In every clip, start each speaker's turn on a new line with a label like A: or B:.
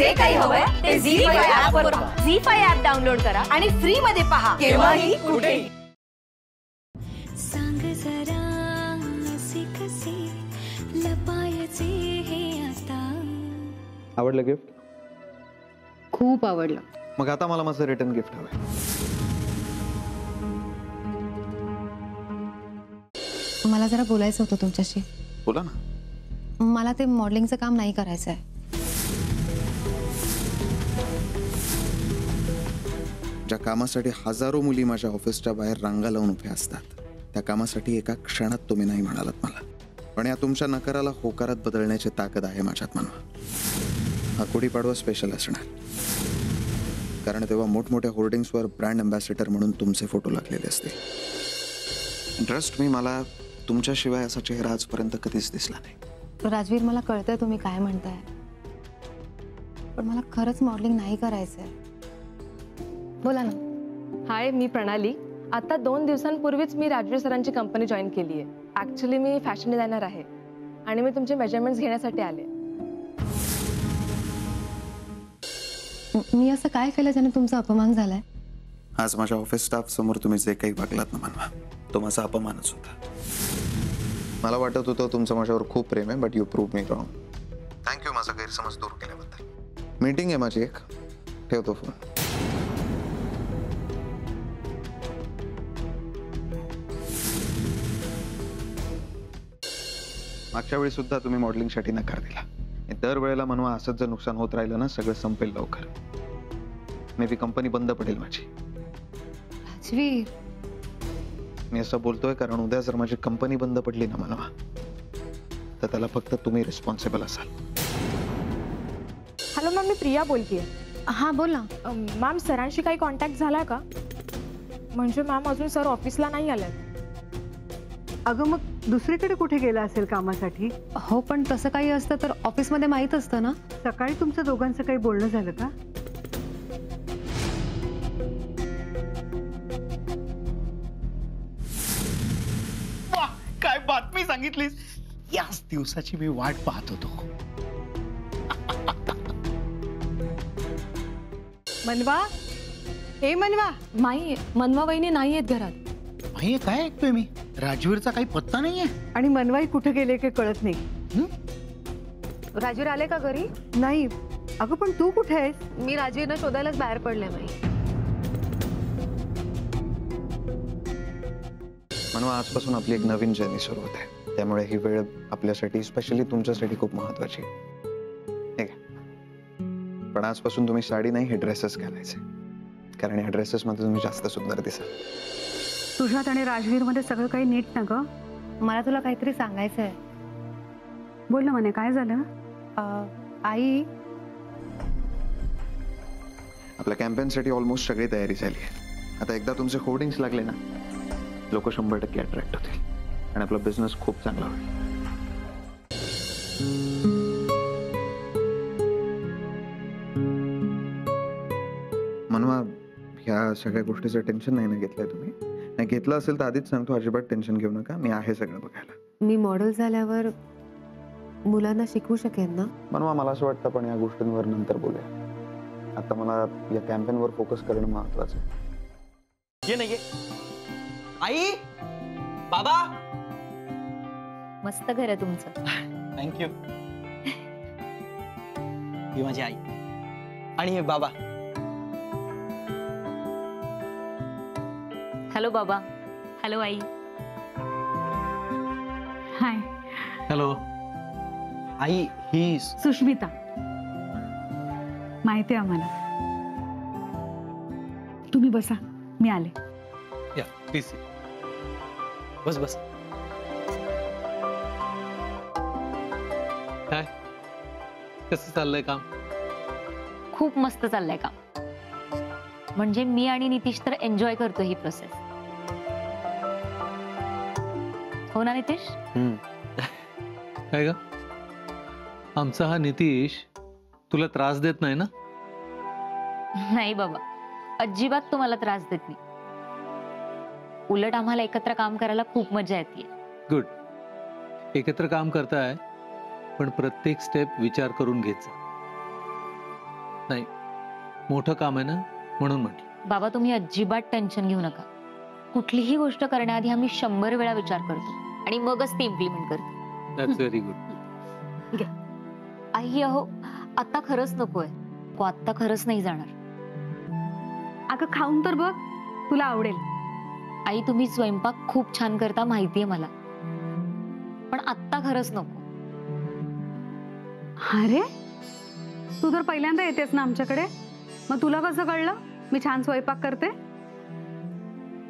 A: जे काही हवंय ते झी5 ऍप वर पहा.
B: झी5 ऍप डाउनलोड करा
A: आणि फ्री मध्ये पहा केव्हाही कुठेही.
C: सांग जरा असे कसे लपायचे हे आता.
D: आवडलं गिफ्ट?
E: खूप आवडलं.
D: मग आता मला माझं रिटर्न गिफ्ट हवंय.
E: मला जरा बोलायचं होतं तुमच्याशी.
D: बोला ना.
E: मला ते मॉडेलिंगचं काम नाही करायचं आहे.
D: ज्या कामासाठी हजारो मुली माझ्या ऑफिसच्या बाहेर रांगा लावून उभ्या असतात, त्या कामासाठी एका क्षणात तुम्ही नाही म्हणालात मला. पण या तुमच्या नकाराला होकारात बदलण्याची ताकद आहे माझ्यात मनवा. हा गुढीपाडवा स्पेशल असणार, कारण तेव्हा मोठमोठ्या होर्डिंग्सवर ब्रँड अँबॅसेडर म्हणून तुमचे फोटो लागलेले असतील. ट्रस्ट मी, मला तुमच्याशिवाय असा चेहरा आजपर्यंत कधीच दिसला नाही.
E: राजवीर, मला कळतंय तुम्ही काय म्हणताय, पण मला खरंच मॉडेलिंग नाही करायचंय. बोला ना.
B: हाय, मी प्रणाली. आता 2 दिवसांपूर्वीच मी राजवीर सरांची कंपनी जॉईन केली आहे. ऍक्च्युली मी फॅशन डिझायनर आहे आणि मी तुमचे मेजरमेंट्स घेण्यासाठी आले.
E: मी असं काय केलं ज्याने तुमचा अपमान झालाय?
D: आज माझ्या ऑफिस स्टाफ समोर तुम्ही जे काही वागलात ना मनवा, तो माझा अपमानच होता. मला वाटत होतं तुमचं माझ्यावर खूप प्रेम आहे, but you prove me wrong. Thank you माझा गैरसमज दूर केल्याबद्दल. मीटिंग आहे माझी एक, ठेवतो फोन. मागच्या वेळी सुद्धा तुम्ही मॉडेलिंगसाठी नकार दिला. दरवेळेला म्हणवा असंच जर नुकसान होत राहिलं ना, सगळं संपेल लवकर. मे बी कंपनी बंद पडेल माझी.
E: राजवीर,
D: मी असं बोलतोय कारण उद्या जर माझी कंपनी बंद पडली ना मनवा, तर त्याला फक्त तुम्ही रिस्पॉन्सिबल असाल.
B: हॅलो मॅम, मी प्रिया बोलतेय.
E: हां बोल ना.
B: मॅम, सरांशी काही कॉन्टॅक्ट झाला का? म्हणजे मॅम अजून सर ऑफिसला नाही आलेत.
F: अगं मग दुसरीकडे कुठे गेला असेल कामासाठी?
E: हो, पण तसं काही असतं तर ऑफिसमध्ये माहीत असतं ना.
F: सकाळी तुमचं दोघांचं काही बोलणं झालं का?
G: काय बातमी सांगितलीस? याच दिवसाची मी वाट पाहत होतो.
F: मनवा, हे मनवा.
B: नाही, मनवा वहिनी नाही आहेत घरात.
G: हे काय ऐकतोय मी? राजवीरचा काही पत्ता नाहीये.
F: आणि मनवाई कुठे गेले काही कळत नाही.
E: राजवीर आले का घरी?
F: नाही. अगं पण तू कुठे आहेस?
E: मी राजवीरनं शोधायलाच बाहेर पडले.
D: म्हणून आजपासून आपली एक नवीन जर्नी सुरू होते, त्यामुळे ही वेळ आपल्यासाठी, स्पेशली तुमच्यासाठी खूप महत्वाची. ठीक आहे, पण आजपासून तुम्ही साडी नाही, हे ड्रेसेस घालायचे, कारण या ड्रेसेस मध्ये तुम्ही जास्त सुंदर दिसाल.
F: तुझ्यात आणि राजवीर मध्ये सगळं काही नीट ना ग?
E: मला तुला काहीतरी सांगायचंय.
F: बोल ना म्हणे, काय झालं?
E: आई,
D: आपल्या कॅम्पेनसाठी ऑलमोस्ट सगळी तयारी झाली आहे. आता एकदा तुमचे होर्डिंग्स लागले ना, लोक 100% अट्रॅक्ट होतील आणि आपला बिझनेस खूप चांगला होईल. मनवा, ह्या सगळ्या गोष्टीचं टेन्शन नाही ना घेतलंय तुम्ही? नाही घेतलं असेल तर आधीच सांगतो, अजिबात टेन्शन घेऊ नका. मी आहे सगळं बघायला.
E: मी मॉडेल झाल्यावर मुलांना शिकवू शकेन ना?
D: मनवा, मला असं वाटतं, पण या गोष्टींवर नंतर बोलूया. आता मला या कॅम्पेनवर फोकस करणं महत्वाचं आहे.
G: ये नाही आई, बाबा.
B: मस्त घर आहे तुमचं.
G: थँक्यू. ही माझी आई आणि हे बाबा.
B: हॅलो बाबा. हॅलो आई.
F: हाय.
G: हॅलो आई. ही
F: सुष्मिता. माहिती आहे आम्हाला. तुम्ही बसा, मी आले.
G: या प्लीज. बस बस. काय, कसं चाललंय काम?
H: खूप मस्त चाललंय काम. म्हणजे मी आणि नितीश तर एन्जॉय करतो ही प्रोसेस. हो ना नितीश?
I: काय ग, आमचा हा नितीश तुला त्रास देत नाही ना?
H: नाही बाबा, अजिबात तुम्हाला त्रास देत नाही. उलट आम्हाला एकत्र काम करायला खूप मजा येते.
I: गुड. एकत्र काम करताय, पण प्रत्येक स्टेप विचार करून घ्यायचा. नाही, मोठं काम आहे ना म्हणून म्हटलं.
H: बाबा तुम्ही अजिबात टेन्शन घेऊ नका. कुठलीही गोष्ट करण्याआधी आम्ही 100 वेळा विचार करतो आणि मगच ती इम्प्लिमेंट करतो.
I: That's very good.
H: आई अहो आता खरंच नकोय. आता खरंच नाही जाणार.
F: अगं खाऊन तर बघ, तुला आवडेल.
H: आई तुम्ही स्वयंपाक खूप छान करता माहितीये मला, पण आत्ता खरंच नको.
F: अरे तू तर पहिल्यांदा येतेस ना आमच्याकडे, मग तुला कसं कळलं मी छान स्वयंपाक करते?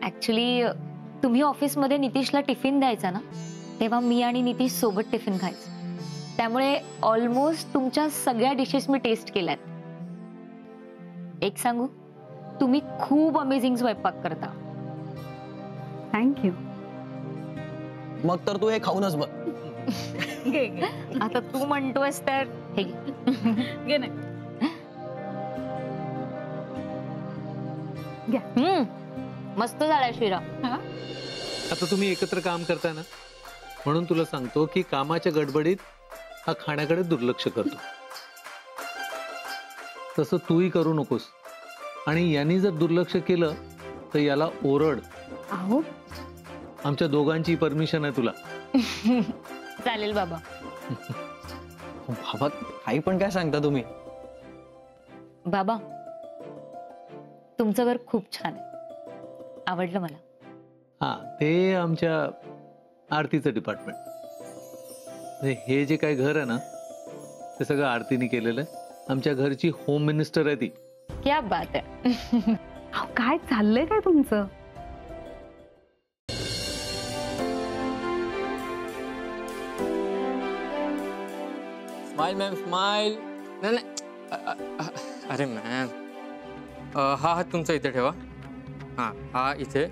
H: ऍक्च्युली तुम्ही ऑफिसमध्ये नितीशला टिफिन द्यायचा ना, तेव्हा मी आणि नितीश सोबत टिफिन खायचं. त्यामुळे ऑलमोस्ट तुमच्या सगळ्या डिशेस मी टेस्ट केल्यात. एक सांगू, तुम्ही खूप अमेझिंग स्वयंपाक करता.
F: थँक्यू.
J: मग तर तू हे खाऊनच बघ.
H: आता तू म्हणतोयस तर हे घे ना. मस्त झालाय शिरा.
I: आता तुम्ही एकत्र काम करताय ना, म्हणून तुला सांगतो की कामाच्या गडबडीत हा खाण्याकडे दुर्लक्ष करतो. तसं तूही करू नकोस. आणि यांनी जर दुर्लक्ष केलं तर याला ओरड.
F: अहो
I: आमच्या दोघांची परमिशन आहे तुला.
H: चालेल बाबा.
J: बाबा काही पण काय सांगता तुम्ही.
H: बाबा तुमचं घर खूप छान आहे, आवडलं मला.
I: हा, ते आमच्या आरतीचं डिपार्टमेंट. हे जे काय घर आहे ना, ते सगळं आरतीने केलेलं आहे. आमच्या घरची होम मिनिस्टर आहे ती.
H: क्या बात आहे.
F: अहो, काय चाललंय काय तुमचं?
K: Smile ma'am smile. नाही नाही, अरे मॅम, हा हात तुमचा इथे ठेवा. हा हा इथे.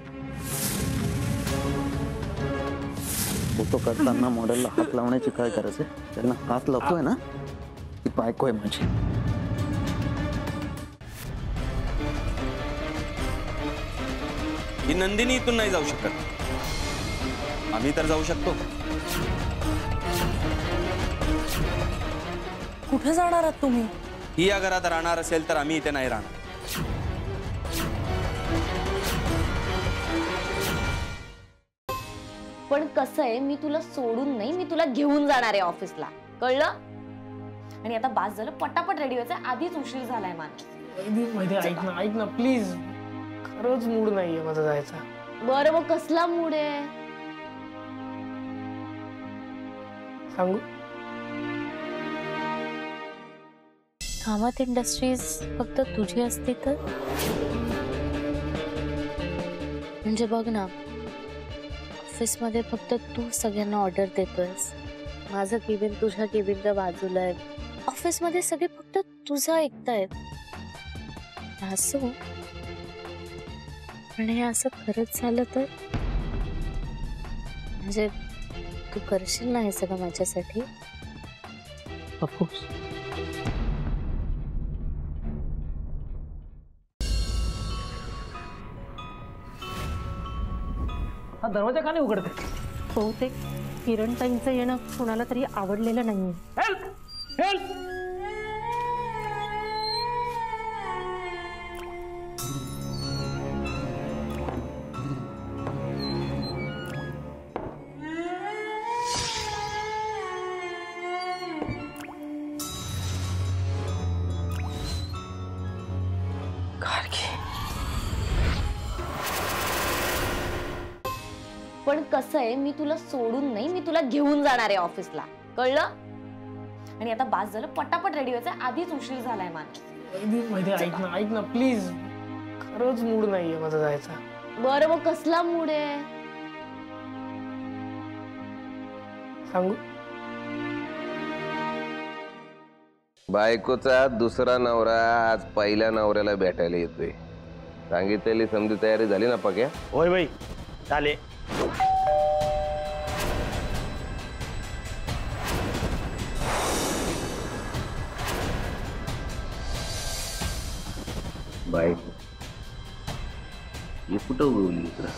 G: फोटो काढताना मॉडेलला हात लावण्याची काय करायचं? त्यांना हात लावतोय ना, ती बायको आहे माझी.
L: ही नंदिनी इथून नाही जाऊ शकत, आम्ही तर जाऊ शकतो.
A: कुठे जाणार आहात तुम्ही?
L: ही या घरात राहणार असेल तर आम्ही इथे नाही राहणार.
A: पण कसं आहे, मी तुला सोडून नाही, मी तुला घेऊन जाणार आहे ऑफिसला, कळलं? आणि आता बास झालं, पटापट रेडी व्हायचं, आधीच उशीर झालाय मला.
K: ऐक ना प्लीज, खरंच मूड नाहीये माझा जायचा.
A: बरं मग कसला मूड आहे
K: सांगू?
M: कामत इंडस्ट्रीज फक्त तुझी असती तर? म्हणजे बघ ना, ऑफिसमध्ये फक्त तू सगळ्यांना ऑर्डर देतोयस. माझं केबिन तुझ्या केबिनच्या बाजूला आहे. ऑफिसमध्ये सगळे फक्त तुझं ऐकतायत. असो, पण हे असं खरंच झालं तर? म्हणजे तू करशील ना हे सगळं माझ्यासाठी?
I: ऑफकोर्स.
K: हा दरवाजा का नाही उघडते?
M: बहुतेक किरण ताईंचं येणं कोणाला तरी आवडलेलं नाहीये.
K: Help help.
A: पण कसं आहे, मी तुला सोडून नाही, मी तुला घेऊन जाणार आहे ऑफिसला, कळलं? आणि आता बास झालं, पटापट रेडी व्हायचं, आधीच उशीर झालाय मला.
K: ऐक ना प्लीज, खरंच मूड नाहीये माझा जायचा.
A: बरं मग कसला मूड आहे
K: सांगू?
N: बायकोचा दुसरा नवरा आज पहिल्या नवऱ्याला भेटायला येतोय. सांगितलेली समधी तयारी झाली ना पक्या?
G: होय बाई, चाले.
N: बायको ही कुठं बोलली इकडं?